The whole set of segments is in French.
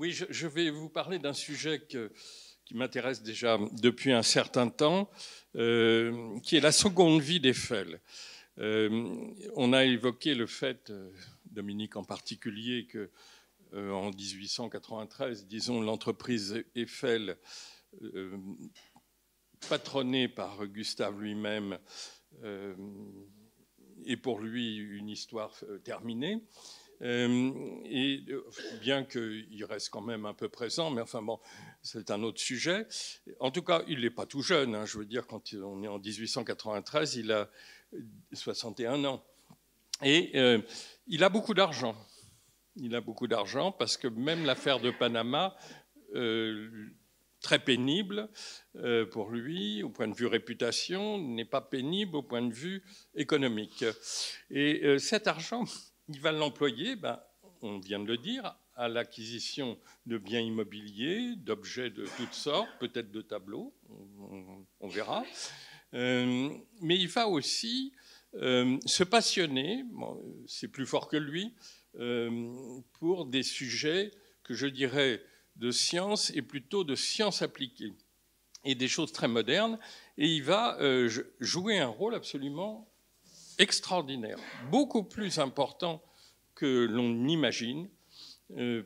Oui, je vais vous parler d'un sujet qui m'intéresse déjà depuis un certain temps, qui est la seconde vie d'Eiffel. On a évoqué le fait, Dominique en particulier, que en 1893, disons, l'entreprise Eiffel, patronnée par Gustave lui-même, est pour lui une histoire terminée. Et bien qu'il reste quand même un peu présent, mais enfin bon, c'est un autre sujet. En tout cas, il n'est pas tout jeune. Hein, je veux dire, quand on est en 1893, il a 61 ans. Et il a beaucoup d'argent. Il a beaucoup d'argent parce que même l'affaire de Panama, très pénible pour lui, au point de vue réputation, n'est pas pénible au point de vue économique. Et cet argent, il va l'employer, on vient de le dire, à l'acquisition de biens immobiliers, d'objets de toutes sortes, peut-être de tableaux, on verra. Mais il va aussi se passionner, bon, c'est plus fort que lui, pour des sujets que je dirais de science et plutôt de sciences appliquées et des choses très modernes. Et il va jouer un rôle absolument extraordinaire, beaucoup plus important que l'on imagine,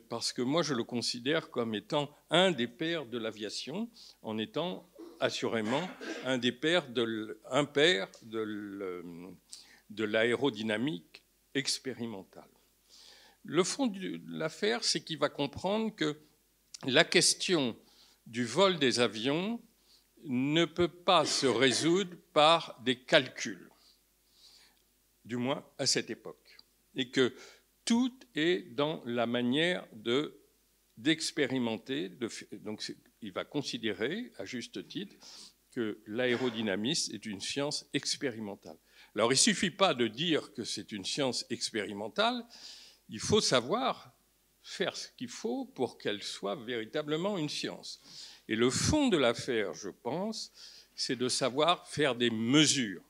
parce que moi je le considère comme étant un des pères de l'aviation, en étant assurément un père de l'aérodynamique expérimentale. Le fond de l'affaire, c'est qu'il va comprendre que la question du vol des avions ne peut pas se résoudre par des calculs, du moins à cette époque, et que tout est dans la manière d'expérimenter. Donc il va considérer, à juste titre, que l'aérodynamisme est une science expérimentale. Alors il ne suffit pas de dire que c'est une science expérimentale, il faut savoir faire ce qu'il faut pour qu'elle soit véritablement une science. Et le fond de l'affaire, je pense, c'est de savoir faire des mesures.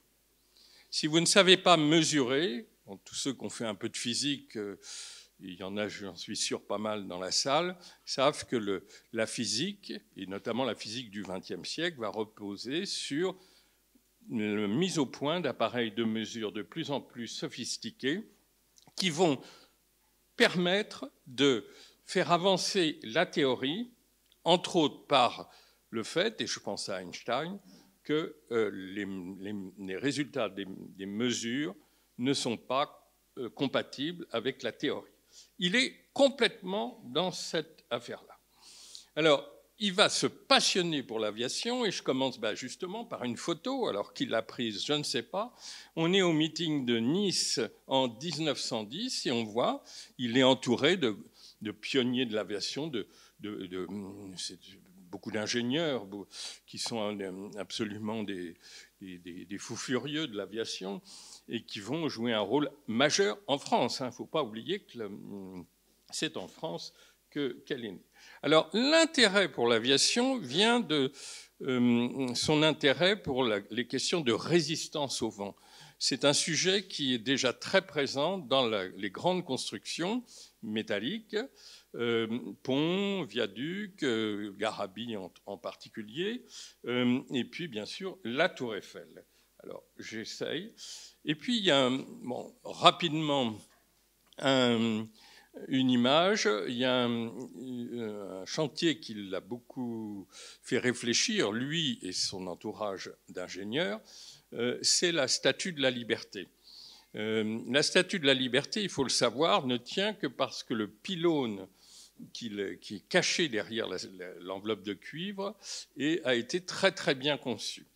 Si vous ne savez pas mesurer, bon, tous ceux qui ont fait un peu de physique, il y en a, j'en suis sûr, pas mal dans la salle, savent que la physique, et notamment la physique du XXe siècle, va reposer sur la mise au point d'appareils de mesure de plus en plus sophistiqués qui vont permettre de faire avancer la théorie, entre autres par le fait, et je pense à Einstein, que les résultats des mesures ne sont pas compatibles avec la théorie. Il est complètement dans cette affaire-là. Alors, il va se passionner pour l'aviation, et je commence justement par une photo, alors qu'il l'a prise, je ne sais pas. On est au meeting de Nice en 1910, et on voit, il est entouré de pionniers de l'aviation, beaucoup d'ingénieurs qui sont absolument des fous furieux de l'aviation, et qui vont jouer un rôle majeur en France. Il ne faut pas oublier que c'est en France qu'elle est née. Alors, l'intérêt pour l'aviation vient de son intérêt pour les questions de résistance au vent. C'est un sujet qui est déjà très présent dans les grandes constructions métalliques, ponts, viaducs, Garabi en particulier, et puis bien sûr la Tour Eiffel. Alors, j'essaye. Et puis, il y a rapidement une image, il y a un chantier qui l'a beaucoup fait réfléchir, lui et son entourage d'ingénieurs, c'est la Statue de la Liberté. La Statue de la Liberté, il faut le savoir, ne tient que parce que le pylône qui est caché derrière l'enveloppe de cuivre a été très très bien conçu.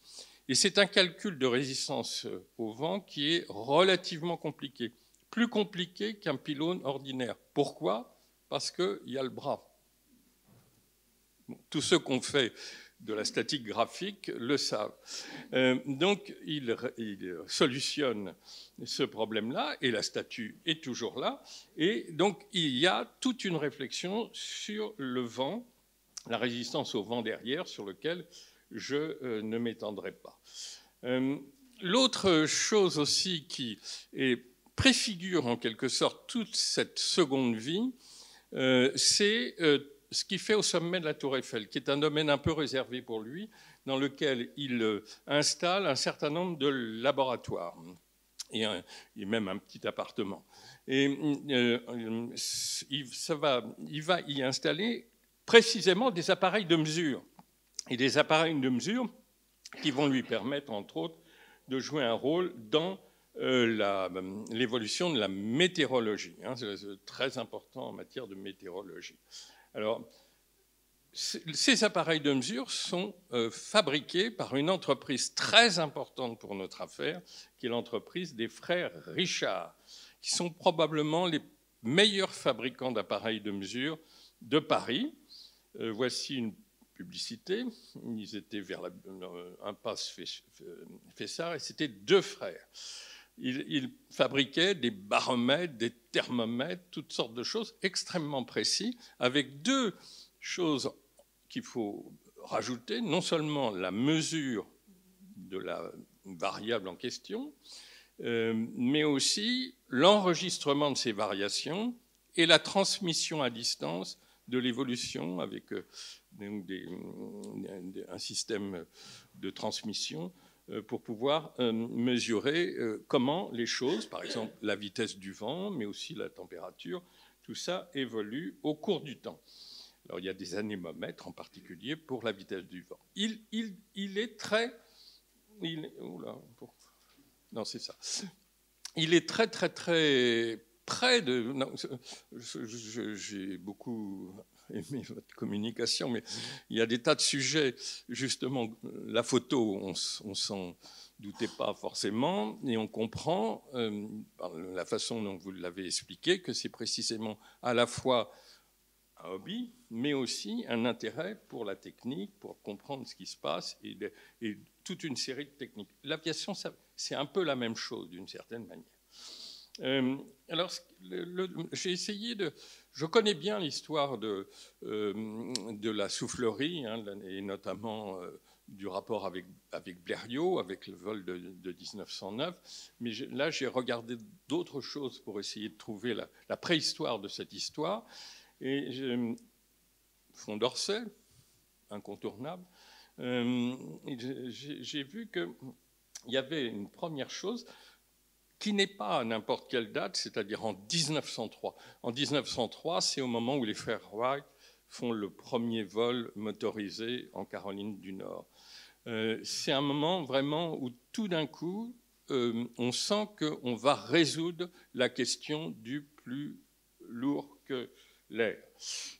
Et c'est un calcul de résistance au vent qui est relativement compliqué. Plus compliqué qu'un pylône ordinaire. Pourquoi ? Parce qu'il y a le bras. Tous ceux qui ont fait de la statique graphique le savent. Donc, il solutionne ce problème-là, et la statue est toujours là. Et donc, il y a toute une réflexion sur le vent, la résistance au vent derrière, sur lequel je ne m'étendrai pas. L'autre chose aussi qui préfigure en quelque sorte toute cette seconde vie, c'est ce qu'il fait au sommet de la Tour Eiffel, qui est un domaine un peu réservé pour lui, dans lequel il installe un certain nombre de laboratoires et même un petit appartement. Et il va y installer précisément des appareils de mesure. Et des appareils de mesure qui vont lui permettre, entre autres, de jouer un rôle dans l'évolution de la météorologie. C'est très important en matière de météorologie. Alors, ces appareils de mesure sont fabriqués par une entreprise très importante pour notre affaire, qui est l'entreprise des frères Richard, qui sont probablement les meilleurs fabricants d'appareils de mesure de Paris. Voici une publicité. Ils étaient vers l'impasse Fessard et c'était deux frères. Ils fabriquaient des baromètres, des thermomètres, toutes sortes de choses extrêmement précis, avec deux choses qu'il faut rajouter, non seulement la mesure de la variable en question, mais aussi l'enregistrement de ces variations et la transmission à distance de l'évolution avec un système de transmission pour pouvoir mesurer comment les choses, par exemple la vitesse du vent, mais aussi la température, tout ça évolue au cours du temps. Alors il y a des anémomètres en particulier pour la vitesse du vent. Il est très... non, c'est ça. Il est très, très, très près de... J'ai beaucoup aimé votre communication, mais il y a des tas de sujets. Justement, la photo, on s'en doutait pas forcément, et on comprend, par la façon dont vous l'avez expliqué, que c'est précisément à la fois un hobby, mais aussi un intérêt pour la technique, pour comprendre ce qui se passe, et toute une série de techniques. L'aviation, c'est un peu la même chose, d'une certaine manière. Alors, j'ai essayé de... Je connais bien l'histoire de la soufflerie, et notamment du rapport avec Blériot, avec le vol de 1909. Mais là, j'ai regardé d'autres choses pour essayer de trouver la préhistoire de cette histoire. Et Fond d'Orsay, incontournable, j'ai vu qu'il y avait une première chose qui n'est pas à n'importe quelle date, c'est-à-dire en 1903. En 1903, c'est au moment où les frères Wright font le premier vol motorisé en Caroline du Nord. C'est un moment vraiment où tout d'un coup, on sent qu'on va résoudre la question du plus lourd que l'air.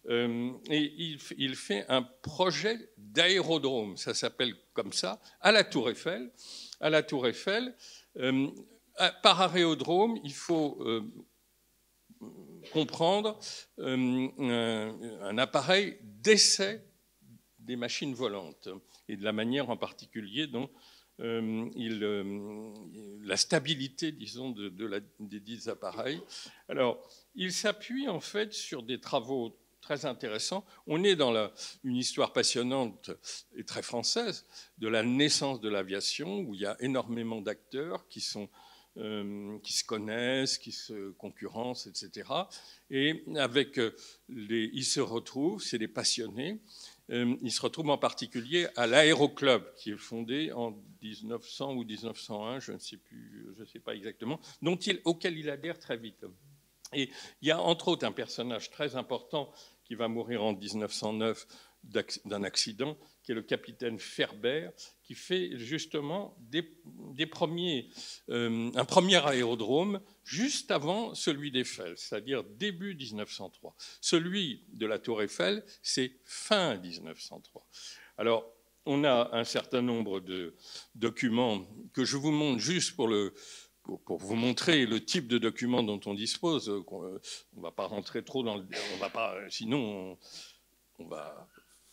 Et il fait un projet d'aérodrome, ça s'appelle comme ça, à la Tour Eiffel. À la Tour Eiffel, par aérodrome, il faut comprendre un appareil d'essai des machines volantes et de la manière en particulier dont la stabilité, disons, des dix appareils. Alors, il s'appuie en fait sur des travaux très intéressants. On est dans une histoire passionnante et très française de la naissance de l'aviation, où il y a énormément d'acteurs qui se connaissent, qui se concurrencent, etc. Et ils se retrouvent, c'est des passionnés. Ils se retrouvent en particulier à l'Aéroclub, qui est fondé en 1900 ou 1901, je ne sais plus, je ne sais pas exactement, auquel il adhère très vite. Et il y a entre autres un personnage très important qui va mourir en 1909 d'un accident, qui est le capitaine Ferber, qui fait justement un premier aérodrome juste avant celui d'Eiffel, c'est-à-dire début 1903. Celui de la Tour Eiffel, c'est fin 1903. Alors, on a un certain nombre de documents que je vous montre juste pour vous montrer le type de documents dont on dispose. On ne va pas rentrer trop dans sinon on va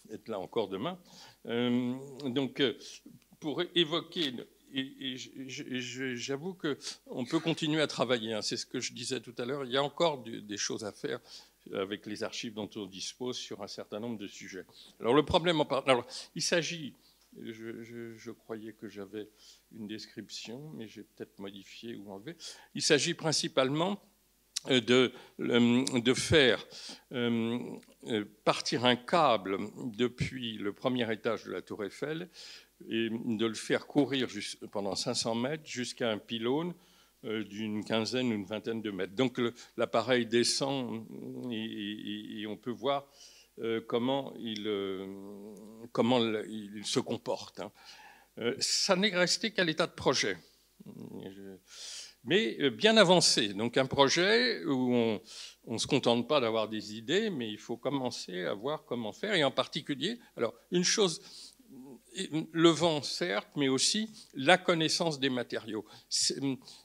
être là encore demain. Donc, pour évoquer, et j'avoue qu'on peut continuer à travailler, c'est ce que je disais tout à l'heure, il y a encore des choses à faire avec les archives dont on dispose sur un certain nombre de sujets. Alors, le problème, il s'agit, je croyais que j'avais une description, mais j'ai peut-être modifié ou enlevé, il s'agit principalement de faire partir un câble depuis le premier étage de la Tour Eiffel et de le faire courir pendant 500 mètres jusqu'à un pylône d'une quinzaine ou une vingtaine de mètres. Donc l'appareil descend et on peut voir comment il se comporte. Ça n'est resté qu'à l'état de projet, mais bien avancé. Donc un projet où on ne se contente pas d'avoir des idées, mais il faut commencer à voir comment faire. Et en particulier, alors une chose, le vent certes, mais aussi la connaissance des matériaux.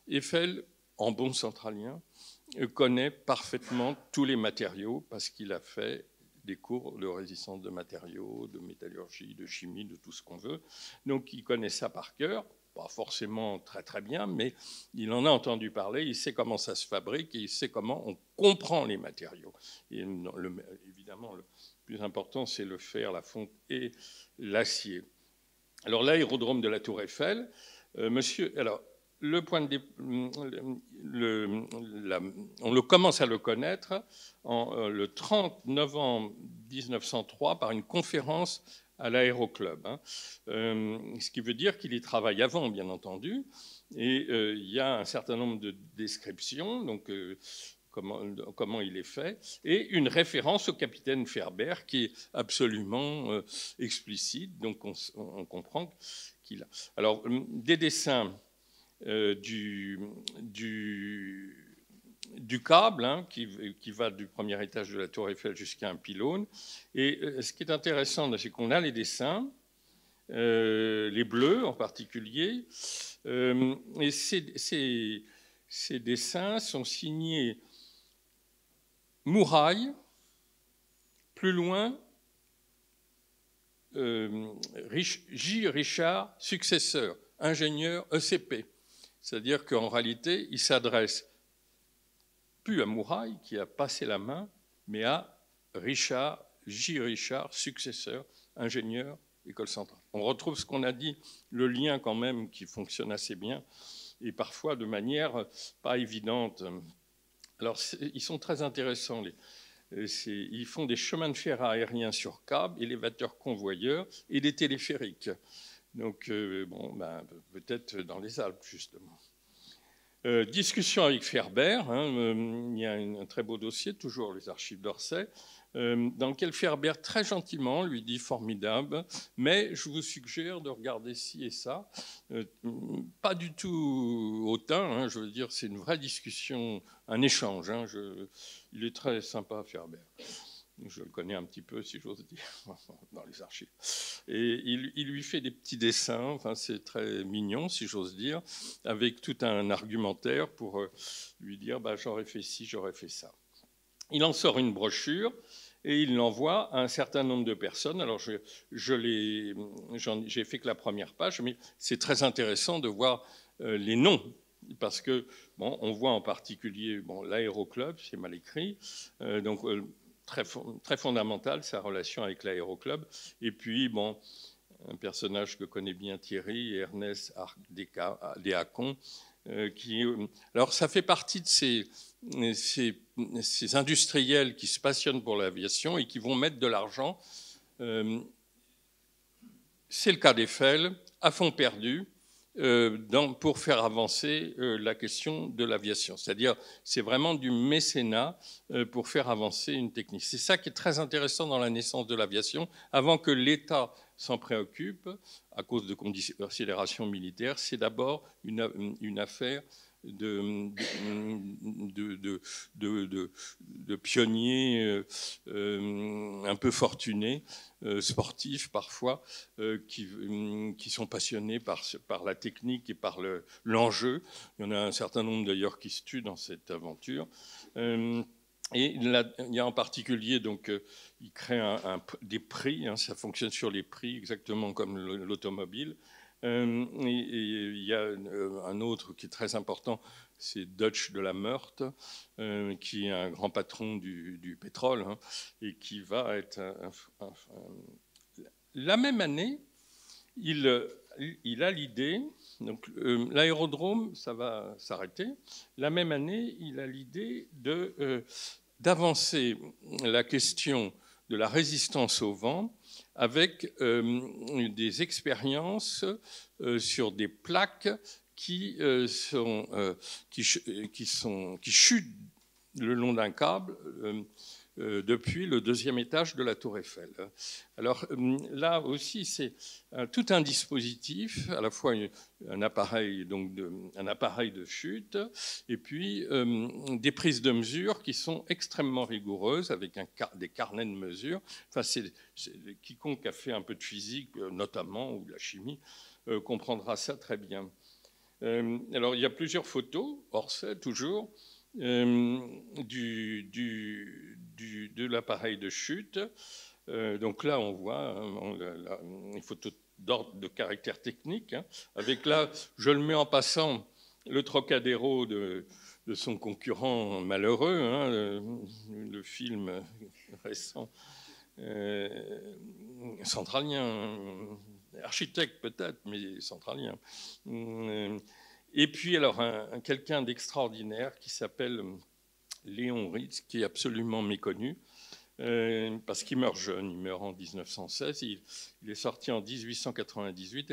Eiffel, en bon centralien, connaît parfaitement tous les matériaux parce qu'il a fait des cours de résistance de matériaux, de métallurgie, de chimie, de tout ce qu'on veut. Donc il connaît ça par cœur, pas forcément très très bien, mais il en a entendu parler, il sait comment ça se fabrique et il sait comment on comprend les matériaux. Et évidemment, le plus important, c'est le fer, la fonte et l'acier. Alors l'aérodrome de la Tour Eiffel, le point de on commence à le connaître le 30 novembre 1903 par une conférence à l'Aéroclub. Ce qui veut dire qu'il y travaille avant, bien entendu, et il y a un certain nombre de descriptions, donc comment il est fait, et une référence au capitaine Ferber qui est absolument explicite, donc on comprend qu'il a. Alors, des dessins du câble qui va du premier étage de la Tour Eiffel jusqu'à un pylône. Et ce qui est intéressant, c'est qu'on a les dessins, les bleus en particulier, et ces dessins sont signés Mouraille, plus loin, J. Richard, successeur, ingénieur ECP. C'est-à-dire qu'en réalité, il s'adresse plus à Mouraille, qui a passé la main, mais à Richard, J. Richard, successeur, ingénieur, école centrale. On retrouve ce qu'on a dit, le lien quand même qui fonctionne assez bien, et parfois de manière pas évidente. Alors, ils sont très intéressants. Ils font des chemins de fer aériens sur câble, élévateurs convoyeurs et des téléphériques. Donc, peut-être dans les Alpes, justement. Discussion avec Ferber. Il y a un très beau dossier, toujours les archives d'Orsay, dans lequel Ferber, très gentiment, lui dit « formidable, mais je vous suggère de regarder ci et ça ». Pas du tout hautain, je veux dire, c'est une vraie discussion, un échange. Il est très sympa, Ferber. Je le connais un petit peu, si j'ose dire, dans les archives. Et il lui fait des petits dessins, c'est très mignon, si j'ose dire, avec tout un argumentaire pour lui dire j'aurais fait ci, j'aurais fait ça. Il en sort une brochure et il l'envoie à un certain nombre de personnes. Alors, j'ai fait que la première page, mais c'est très intéressant de voir les noms, parce que, on voit en particulier l'Aéroclub, c'est mal écrit, donc très fondamental, sa relation avec l'Aéroclub. Et puis, un personnage que connaît bien Thierry, Ernest Déacon, alors ça fait partie de ces industriels qui se passionnent pour l'aviation et qui vont mettre de l'argent. C'est le cas d'Eiffel, à fond perdu, pour faire avancer la question de l'aviation. C'est-à-dire, c'est vraiment du mécénat pour faire avancer une technique. C'est ça qui est très intéressant dans la naissance de l'aviation. Avant que l'État s'en préoccupe, à cause de considérations militaires, c'est d'abord une affaire de pionniers un peu fortunés, sportifs parfois, qui sont passionnés par la technique et par l'enjeu. Il y en a un certain nombre d'ailleurs qui se tuent dans cette aventure. Et il y a en particulier, il crée des prix, ça fonctionne sur les prix exactement comme l'automobile. Et il y a un autre qui est très important, c'est Dutch de la Meurthe, qui est un grand patron du pétrole et qui va être... La même année, il a l'idée, donc l'aérodrome, ça va s'arrêter. La même année, il a l'idée d'avancer la question de la résistance au vent avec des expériences sur des plaques qui chutent le long d'un câble depuis le deuxième étage de la Tour Eiffel. Alors là aussi, c'est tout un dispositif, à la fois un appareil de chute, et puis des prises de mesure qui sont extrêmement rigoureuses, avec des carnets de mesure. Enfin, quiconque a fait un peu de physique, notamment, ou de la chimie, comprendra ça très bien. Alors, il y a plusieurs photos, Orsay toujours, de l'appareil de chute. Donc là, on voit une photo d'ordre de caractère technique. Avec là, je le mets en passant, le Trocadéro de son concurrent malheureux, le film récent, centralien, architecte peut-être, mais centralien. Et puis, alors, quelqu'un d'extraordinaire qui s'appelle Léon Ritz, qui est absolument méconnu, parce qu'il meurt jeune, il meurt en 1916, il est sorti en 1898.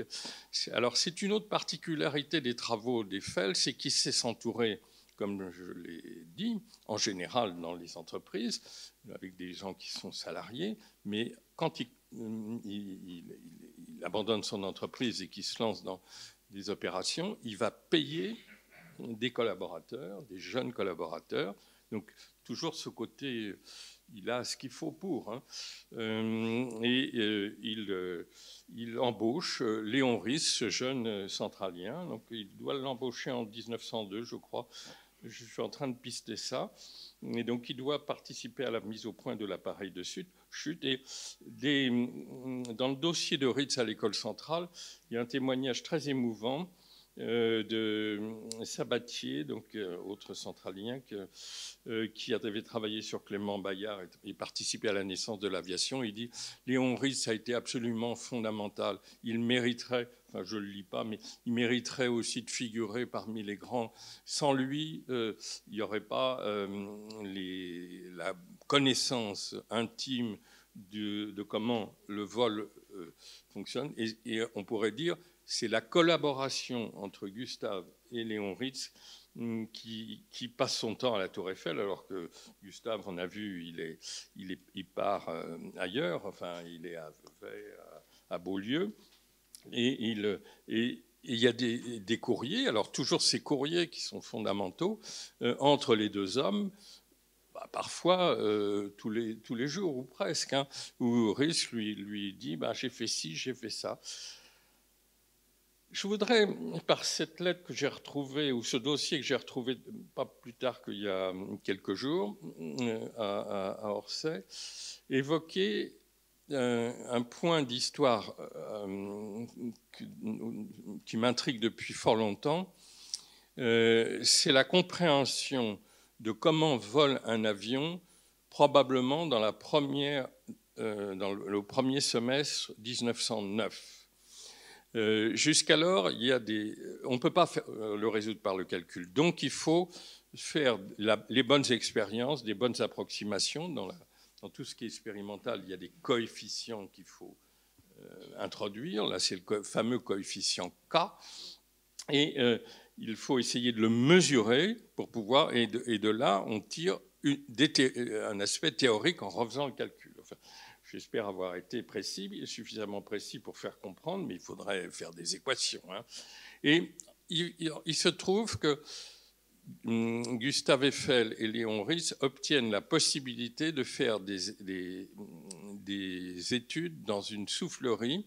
Alors, c'est une autre particularité des travaux d'Eiffel, c'est qu'il sait s'entourer, comme je l'ai dit, en général dans les entreprises, avec des gens qui sont salariés, mais quand il abandonne son entreprise et qu'il se lance dans des opérations, il va payer des collaborateurs, des jeunes collaborateurs. Donc, toujours ce côté, il a ce qu'il faut pour. Il embauche Léon Ritz, ce jeune centralien. Donc, il doit l'embaucher en 1902, je crois. Je suis en train de pister ça. Et donc, il doit participer à la mise au point de l'appareil de chute. Et dans le dossier de Ritz à l'école centrale, il y a un témoignage très émouvant de Sabatier, donc autre centralien qui avait travaillé sur Clément Bayard et participé à la naissance de l'aviation. Il dit « Léon Ritz a été absolument fondamental. Il mériterait, enfin je ne le lis pas, mais il mériterait aussi de figurer parmi les grands. Sans lui, il n'y aurait pas la connaissance intime de comment le vol fonctionne. Et on pourrait dire c'est la collaboration entre Gustave et Léon Ritz qui passe son temps à la Tour Eiffel, alors que Gustave, on a vu, il part ailleurs, enfin, il est à Beaulieu, et il y a des courriers, alors toujours ces courriers qui sont fondamentaux, entre les deux hommes, parfois tous les jours ou presque, où Ritz lui dit j'ai fait ci, j'ai fait ça. Je voudrais, par cette lettre que j'ai retrouvée, ou ce dossier que j'ai retrouvé pas plus tard qu'il y a quelques jours à Orsay, évoquer un point d'histoire qui m'intrigue depuis fort longtemps. C'est la compréhension de comment vole un avion, probablement dans le premier semestre 1909. Jusqu'alors, on ne peut pas le résoudre par le calcul. Donc, il faut faire les bonnes expériences, des bonnes approximations. Dans tout ce qui est expérimental, il y a des coefficients qu'il faut introduire. Là, c'est le fameux coefficient K. Et il faut essayer de le mesurer pour pouvoir... Et de là, on tire un aspect théorique en refaisant le calcul. Enfin, j'espère avoir été suffisamment précis pour faire comprendre, mais il faudrait faire des équations. Et il se trouve que Gustave Eiffel et Léon Ritz obtiennent la possibilité de faire des études dans une soufflerie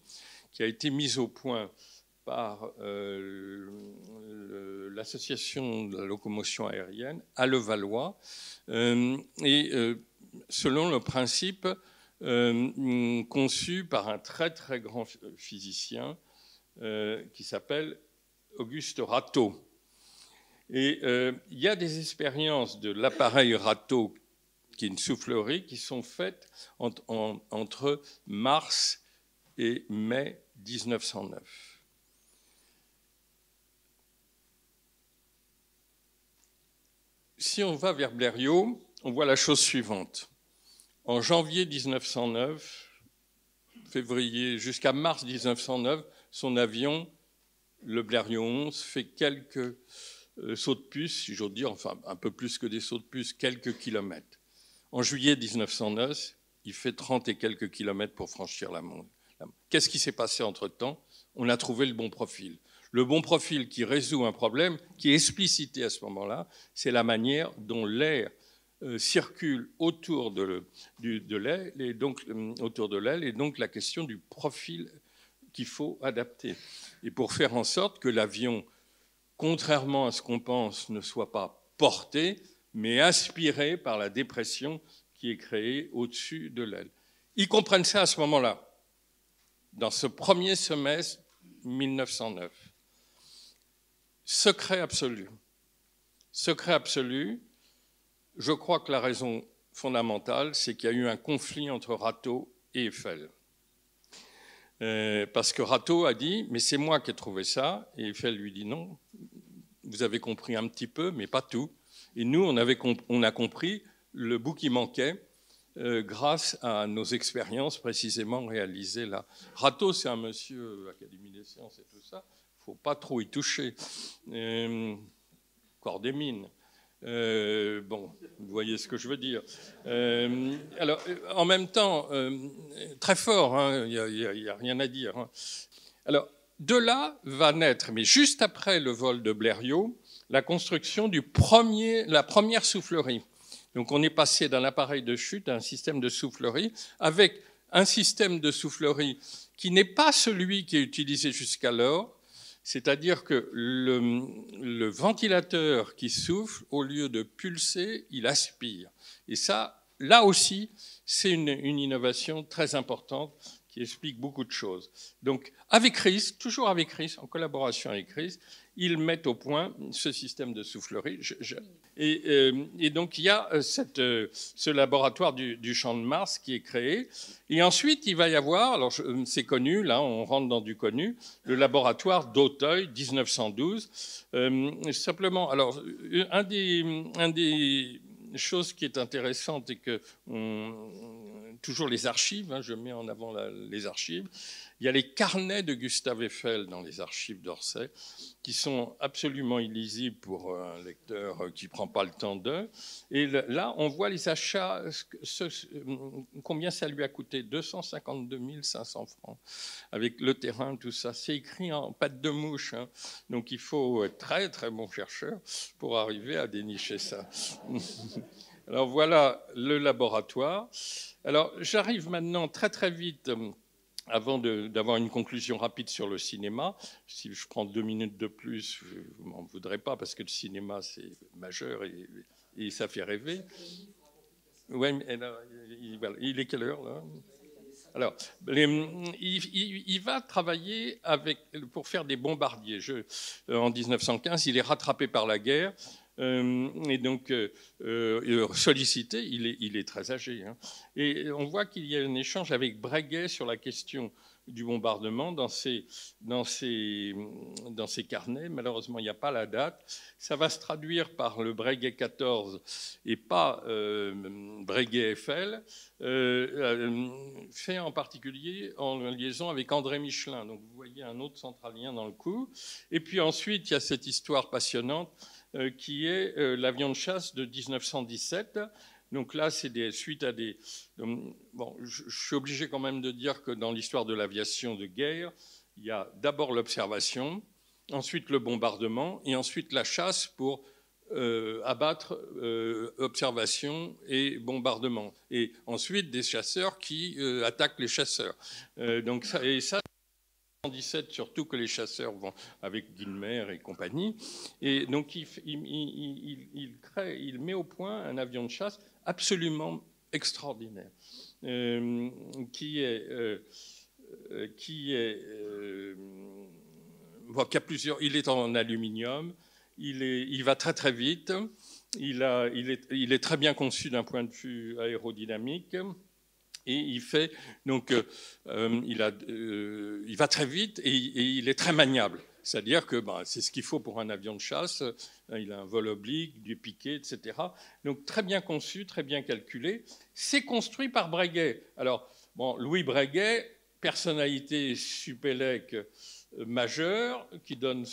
qui a été mise au point par l'association de la locomotion aérienne à Levallois, et selon le principe conçu par un très très grand physicien qui s'appelle Auguste Rateau. Et il y a des expériences de l'appareil Rateau, qui est une soufflerie, qui sont faites entre mars et mai 1909. Si on va vers Blériot, on voit la chose suivante. En janvier 1909, février jusqu'à mars 1909, son avion, le Blériot 11, fait quelques sauts de puce, si j'ose dire, enfin un peu plus que des sauts de puce, quelques kilomètres. En juillet 1909, il fait 30 et quelques kilomètres pour franchir la Manche. Qu'est-ce qui s'est passé entre-temps? On a trouvé le bon profil. Le bon profil qui résout un problème, qui est explicité à ce moment-là, c'est la manière dont l'air circule autour de l'aile, et donc la question du profil qu'il faut adapter. Et pour faire en sorte que l'avion, contrairement à ce qu'on pense, ne soit pas porté, mais aspiré par la dépression qui est créée au-dessus de l'aile. Ils comprennent ça à ce moment-là, dans ce premier semestre 1909. Secret absolu. Secret absolu, je crois que la raison fondamentale, c'est qu'il y a eu un conflit entre Rateau et Eiffel. Parce que Rateau a dit « mais c'est moi qui ai trouvé ça », et Eiffel lui dit « non, vous avez compris un petit peu, mais pas tout ». Et nous, on a compris le bout qui manquait grâce à nos expériences précisément réalisées là. Rateau, c'est un monsieur Académie des sciences et tout ça, il ne faut pas trop y toucher. Corps des mines. Bon, vous voyez ce que je veux dire. Alors, en même temps, très fort, il n'y a rien à dire. Hein. Alors, de là va naître, mais juste après le vol de Blériot, la construction la première soufflerie. Donc, on est passé d'un appareil de chute à un système de soufflerie, avec un système de soufflerie qui n'est pas celui qui est utilisé jusqu'alors, c'est-à-dire que le ventilateur qui souffle, au lieu de pulser, il aspire. Et ça, là aussi, c'est une innovation très importante qui explique beaucoup de choses. Donc, avec RIS, toujours avec RIS, en collaboration avec RIS, ils mettent au point ce système de soufflerie. Et donc, il y a ce laboratoire du Champ de Mars qui est créé. Et ensuite, il va y avoir, alors c'est connu, là, on rentre dans du connu, le laboratoire d'Auteuil, 1912. Simplement, alors, un des choses qui est intéressante et que toujours les archives, hein, je mets en avant les archives, il y a les carnets de Gustave Eiffel dans les archives d'Orsay qui sont absolument illisibles pour un lecteur qui ne prend pas le temps d'eux. Et là, on voit les achats, combien ça lui a coûté, 252 500 francs, avec le terrain, tout ça. C'est écrit en patte de mouche, hein. Donc il faut être très, très bon chercheur pour arriver à dénicher ça. Alors voilà le laboratoire. Alors j'arrive maintenant très, très vite... Avant d'avoir une conclusion rapide sur le cinéma, si je prends 2 minutes de plus, vous ne m'en voudrez pas, parce que le cinéma, c'est majeur et ça fait rêver. Ouais, il est quelle heure, là? Alors, il va travailler pour faire des bombardiers. En 1915, il est rattrapé par la guerre. Et donc sollicité, il est très âgé. Hein. Et on voit qu'il y a un échange avec Breguet sur la question du bombardement dans ses carnets. Malheureusement, il n'y a pas la date. Ça va se traduire par le Breguet 14 et pas Breguet Eiffel, fait en particulier en liaison avec André Michelin. Donc vous voyez un autre centralien dans le coup. Et puis ensuite, il y a cette histoire passionnante qui est l'avion de chasse de 1917. Donc là, c'est suite à des... Bon, je suis obligé quand même de dire que dans l'histoire de l'aviation de guerre, il y a d'abord l'observation, ensuite le bombardement, et ensuite la chasse pour abattre observation et bombardement. Et ensuite des chasseurs qui attaquent les chasseurs. Donc ça, et ça, 1917, surtout que les chasseurs vont avec Guilmer et compagnie. Et donc, il met au point un avion de chasse absolument extraordinaire, qui a plusieurs... Il est en aluminium, il va très très vite, il est très bien conçu d'un point de vue aérodynamique. Et il fait, donc, il va très vite et il est très maniable. C'est-à-dire que c'est ce qu'il faut pour un avion de chasse. Il a un vol oblique, du piqué, etc. Donc très bien conçu, très bien calculé. C'est construit par Breguet. Alors, Louis Breguet, personnalité supélec majeure, qui donne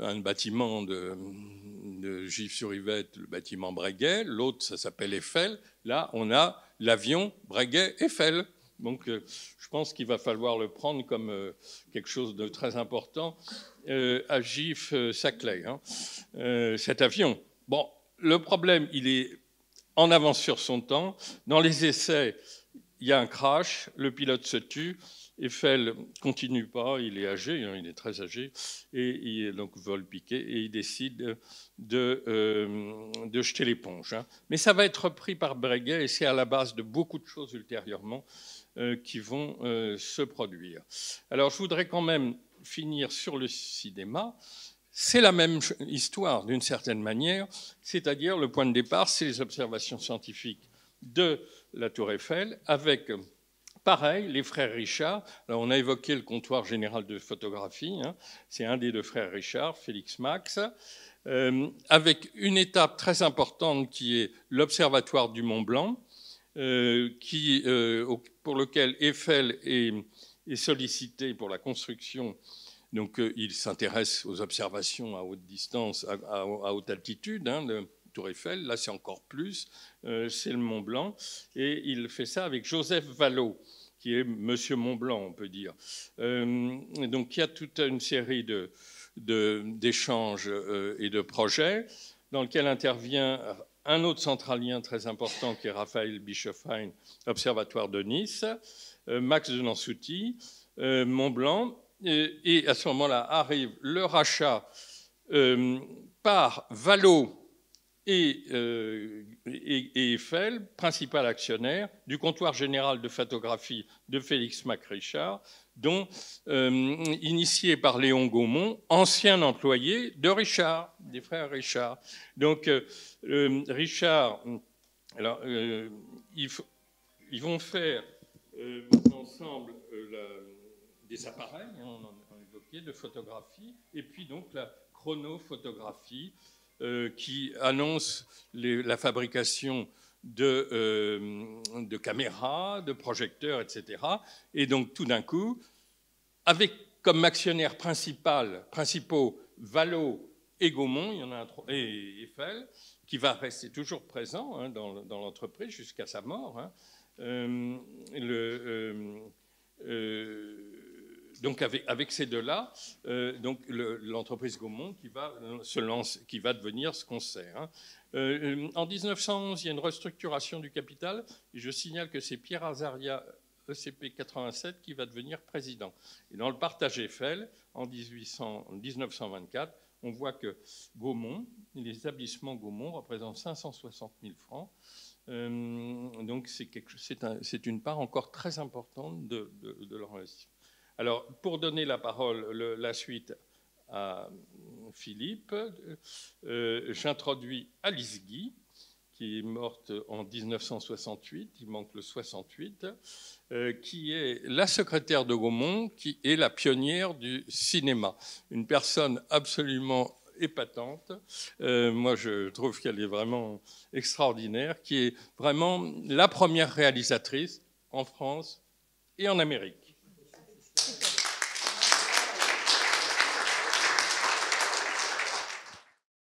un bâtiment de Gif-sur-Yvette, le bâtiment Breguet. L'autre, ça s'appelle Eiffel. Là, on a l'avion Breguet-Eiffel. Donc, je pense qu'il va falloir le prendre comme quelque chose de très important à Gif-Saclay, cet avion. Bon, le problème, il est en avance sur son temps. Dans les essais, il y a un crash, le pilote se tue. Eiffel continue pas, il est âgé, il est très âgé, et il donc vol piqué, et il décide de jeter l'éponge. Mais ça va être repris par Breguet, et c'est à la base de beaucoup de choses ultérieurement qui vont se produire. Alors je voudrais quand même finir sur le cinéma. C'est la même histoire d'une certaine manière, c'est-à-dire le point de départ, c'est les observations scientifiques de la Tour Eiffel avec... Pareil, les frères Richard. Alors, on a évoqué le comptoir général de photographie. C'est un des deux frères Richard, Félix Max, avec une étape très importante qui est l'observatoire du Mont Blanc, pour lequel Eiffel est sollicité pour la construction. Donc, il s'intéresse aux observations à haute distance, à haute altitude, Tour Eiffel. Là, c'est encore plus. C'est le Mont Blanc. Et il fait ça avec Joseph Vallot, qui est Monsieur Mont Blanc, on peut dire. Donc, il y a toute une série d'échanges et de projets dans lesquels intervient un autre centralien très important qui est Raphaël Bischoffheim, Observatoire de Nice, Max de Nansouty, Mont Blanc. Et à ce moment-là arrive le rachat par Vallot et Eiffel, principal actionnaire, du comptoir général de photographie de Félix Mac Richard, dont initié par Léon Gaumont, ancien employé de Richard, des frères Richard. Donc Richard, alors, ils vont faire ensemble des appareils, on en a évoqué, de photographie, et puis donc la chronophotographie, qui annonce la fabrication de caméras, de projecteurs, etc. Et donc, tout d'un coup, avec comme actionnaires principaux Vallot et Gaumont, il y en a et Eiffel, qui va rester toujours présent dans l'entreprise jusqu'à sa mort. Donc avec ces deux-là, donc l'entreprise Gaumont qui va devenir ce qu'on sait. En 1911, il y a une restructuration du capital. Et je signale que c'est Pierre Azaria, ECP 87, qui va devenir président. Et dans le partage Eiffel, en 1924, on voit que Gaumont, les établissements Gaumont représentent 560 000 francs. Donc c'est une part encore très importante de leur investissement. Alors, pour donner la parole, la suite à Philippe, j'introduis Alice Guy, qui est morte en 1968, il manque le 68, qui est la secrétaire de Gaumont, qui est la pionnière du cinéma. Une personne absolument épatante. Moi, je trouve qu'elle est vraiment extraordinaire, qui est vraiment la première réalisatrice en France et en Amérique.